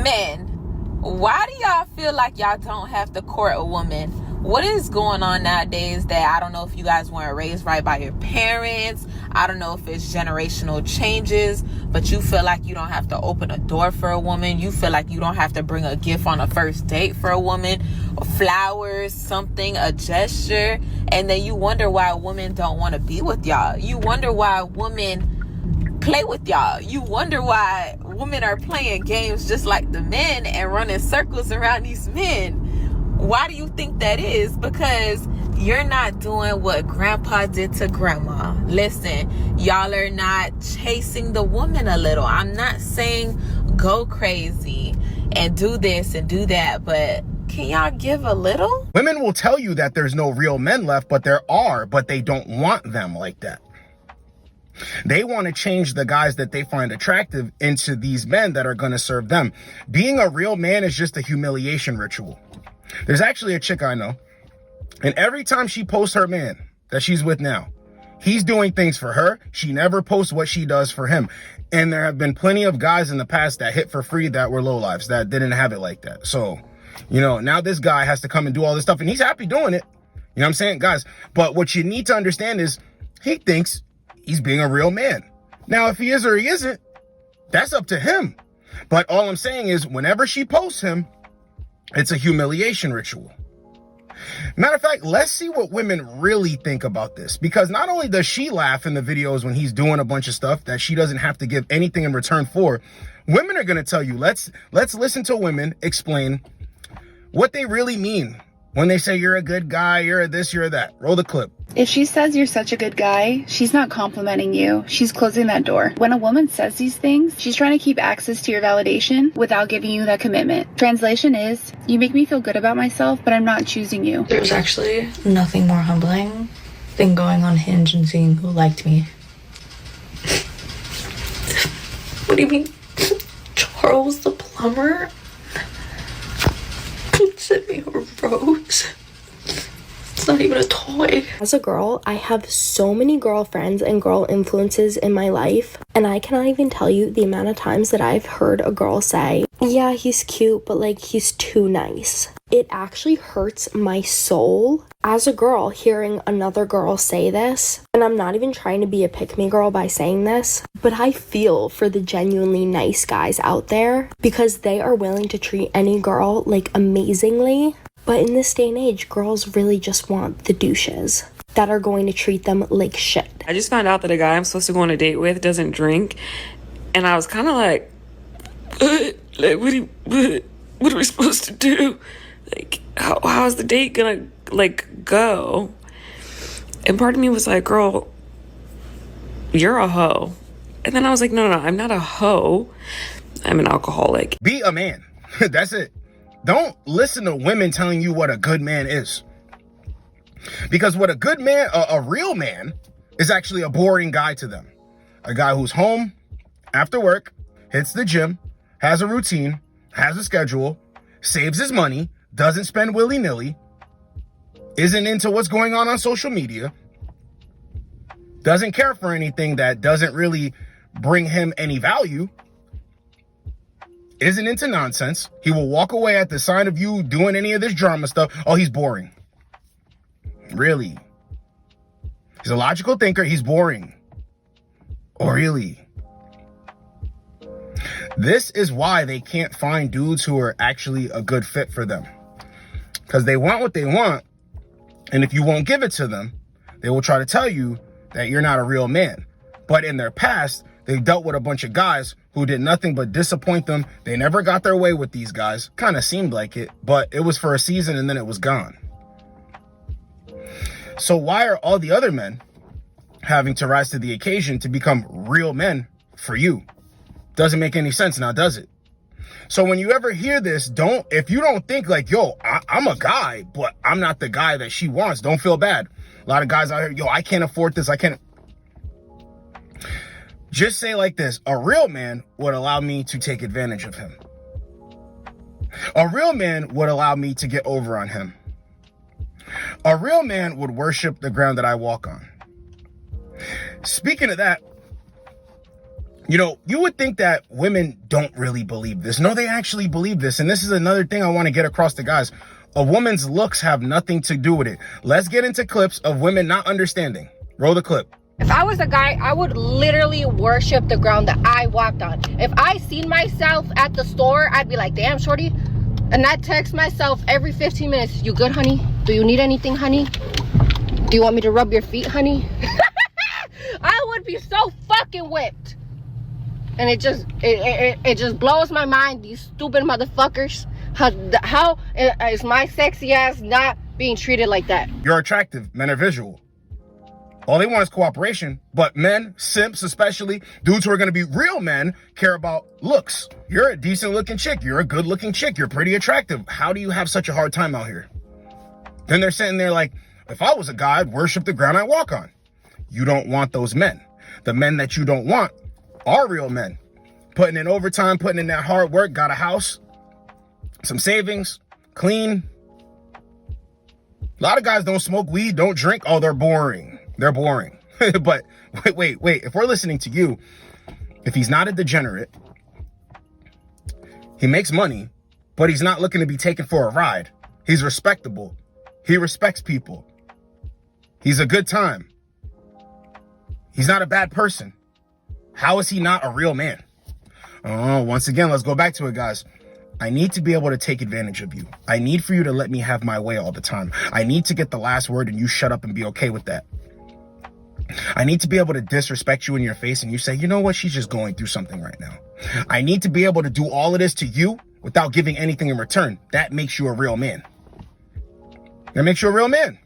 Men, why do y'all feel like y'all don't have to court a woman? What is going on nowadays that I don't know if you guys weren't raised right by your parents. I don't know if it's generational changes, but you feel like you don't have to open a door for a woman. You feel like you don't have to bring a gift on a first date for a woman, or flowers, something, a gesture. And then you wonder why women don't want to be with y'all. You wonder why women play with y'all. You wonder why women are playing games just like the men and running circles around these men. Why do you think that is? Because you're not doing what grandpa did to grandma. Listen, y'all are not chasing the woman a little. I'm not saying go crazy and do this and do that, but can y'all give a little? Women will tell you that there's no real men left, but there are, but they don't want them like that. They want to change the guys that they find attractive into these men that are going to serve them. Being a real man is just a humiliation ritual. There's actually a chick I know, and every time she posts her man that she's with now, he's doing things for her. She never posts what she does for him. And there have been plenty of guys in the past that hit for free that were lowlifes, that didn't have it like that. So, you know, now this guy has to come and do all this stuff, and he's happy doing it. You know what I'm saying, guys? But what you need to understand is he thinks he's being a real man. Now, if he is or he isn't, that's up to him. But all I'm saying is whenever she posts him, it's a humiliation ritual. Matter of fact, let's see what women really think about this. Because not only does she laugh in the videos when he's doing a bunch of stuff that she doesn't have to give anything in return for, women are going to tell you, let's listen to women explain what they really mean when they say you're a good guy, you're a this, you're a that. Roll the clip. If she says you're such a good guy, she's not complimenting you. She's closing that door. When a woman says these things, she's trying to keep access to your validation without giving you that commitment. Translation is, you make me feel good about myself, but I'm not choosing you. There's actually nothing more humbling than going on Hinge and seeing who liked me. What do you mean? Charles the plumber sent me a rose. It's not even a toy. As a girl, I have so many girlfriends and girl influences in my life, and I cannot even tell you the amount of times that I've heard a girl say, yeah, he's cute, but like he's too nice. It actually hurts my soul as a girl hearing another girl say this. And I'm not even trying to be a pick-me girl by saying this, but I feel for the genuinely nice guys out there because they are willing to treat any girl like amazingly. But in this day and age, girls really just want the douches that are going to treat them like shit. I just found out that a guy I'm supposed to go on a date with doesn't drink, and I was kind of like, what are we supposed to do? Like, how's the date gonna, like, go? And part of me was like, girl, you're a hoe. And then I was like, no, I'm not a hoe. I'm an alcoholic. Be a man. That's it. Don't listen to women telling you what a good man is. Because what a good man, a real man, is actually a boring guy to them. A guy who's home after work, hits the gym, has a routine, has a schedule, saves his money, doesn't spend willy-nilly, isn't into what's going on social media, doesn't care for anything that doesn't really bring him any value, isn't into nonsense. He will walk away at the sign of you doing any of this drama stuff. Oh, he's boring. Really? He's a logical thinker. He's boring. Oh, really? This is why they can't find dudes who are actually a good fit for them. Because they want what they want. And if you won't give it to them, they will try to tell you that you're not a real man. But in their past, they dealt with a bunch of guys who did nothing but disappoint them. They never got their way with these guys. Kind of seemed like it, but it was for a season and then it was gone. So why are all the other men having to rise to the occasion to become real men for you? Doesn't make any sense now, does it? So when you ever hear this, if you don't think like, yo, I'm a guy, but I'm not the guy that she wants, don't feel bad. A lot of guys out here, yo, I can't afford this. I can't. Just say like this, a real man would allow me to take advantage of him. A real man would allow me to get over on him. A real man would worship the ground that I walk on. Speaking of that, You know, you would think that women don't really believe this. No, they actually believe this. And this is another thing I want to get across to guys. A woman's looks have nothing to do with it. Let's get into clips of women not understanding. Roll the clip. If I was a guy, I would literally worship the ground that I walked on. If I seen myself at the store, I'd be like, damn, shorty. And I'd text myself every 15 minutes, you good, honey? Do you need anything, honey? Do you want me to rub your feet, honey? I would be so fucking whipped. And it just blows my mind, these stupid motherfuckers. How is my sexy ass not being treated like that? You're attractive. Men are visual. All they want is cooperation. But men, simps especially, dudes who are going to be real men, care about looks. You're a decent looking chick. You're a good looking chick. You're pretty attractive. How do you have such a hard time out here? Then they're sitting there like, if I was a guy, I'd worship the ground I walk on. You don't want those men. The men that you don't want are real men. Putting in overtime, putting in that hard work, got a house, some savings, clean. A lot of guys don't smoke weed, don't drink. Oh, they're boring. They're boring. But wait. If we're listening to you, if he's not a degenerate, he makes money, but he's not looking to be taken for a ride. He's respectable. He respects people. He's a good time. He's not a bad person. How is he not a real man? Oh, once again, let's go back to it, guys. I need to be able to take advantage of you. I need for you to let me have my way all the time. I need to get the last word and you shut up and be okay with that. I need to be able to disrespect you in your face and you say, you know what? She's just going through something right now. I need to be able to do all of this to you without giving anything in return. That makes you a real man. That makes you a real man.